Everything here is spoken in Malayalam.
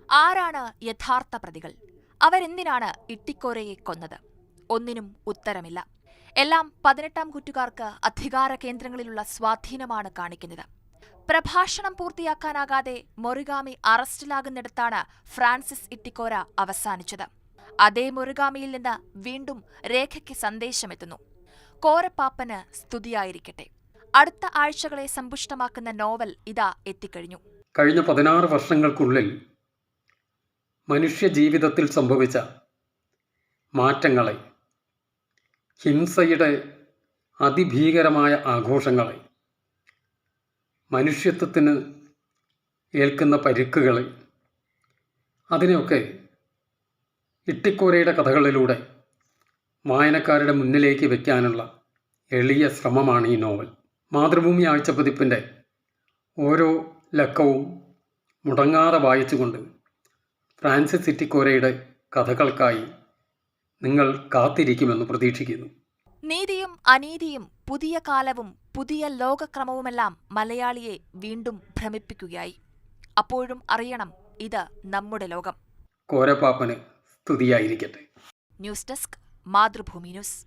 ആരാണ് യഥാർത്ഥ പ്രതികൾ? അവരെന്തിനാണ് ഇട്ടിക്കോരയെ കൊന്നത്? ഒന്നിനും ഉത്തരമില്ല. എല്ലാം 18ാം കൂറ്റുകാർക്ക് അധികാര കേന്ദ്രങ്ങളിലുള്ള സ്വാധീനമാണ് കാണിക്കുന്നത്. പ്രഭാഷണം പൂർത്തിയാക്കാനാകാതെ മൊറിഗാമി അറസ്റ്റിലാകുന്നിടത്താണ് ഫ്രാൻസിസ് ഇട്ടിക്കോര അവസാനിച്ചത്. അതേ മൊറിഗാമിയിൽ നിന്ന് വീണ്ടും രേഖയ്ക്ക് സന്ദേശമെത്തുന്നു. കോരപ്പാപ്പന് സ്തുതിയായിരിക്കട്ടെ. അടുത്ത ആഴ്ചകളെ സമ്പുഷ്ടമാക്കുന്ന നോവൽ ഇതാ എത്തിക്കഴിഞ്ഞു. കഴിഞ്ഞ 16 വർഷങ്ങൾക്കുള്ളിൽ മനുഷ്യ ജീവിതത്തിൽ സംഭവിച്ച മാറ്റങ്ങളെ, ഹിംസയുടെ അതിഭീകരമായ ആഘോഷങ്ങളെ, മനുഷ്യത്വത്തിന് ഏൽക്കുന്ന പരിക്കുകളെ, അതിനെയൊക്കെ ഇട്ടിക്കോരയുടെ കഥകളിലൂടെ വായനക്കാരുടെ മുന്നിലേക്ക് വയ്ക്കാനുള്ള എളിയ ശ്രമമാണ് ഈ നോവൽ. മാതൃഭൂമി ആഴ്ചപ്പതിപ്പിൻ്റെ ഓരോ ലക്കവും മുടങ്ങാതെ വായിച്ചുകൊണ്ട് ഫ്രാൻസിസ് ഇട്ടിക്കോരയുടെ കഥകൾക്കായി നിങ്ങൾ കാത്തിരിക്കുമെന്ന് പ്രതീക്ഷിക്കുന്നു. നീതിയും അനീതിയും പുതിയ കാലവും പുതിയ ലോകക്രമവുമെല്ലാം മലയാളിയെ വീണ്ടും ഭ്രമിപ്പിക്കുകയായി. അപ്പോഴും അറിയണം, ഇത് നമ്മുടെ ലോകം. കോരപ്പാപ്പന് സ്തുതിയായിരിക്കട്ടെ. News desk, Mathrubhumi news.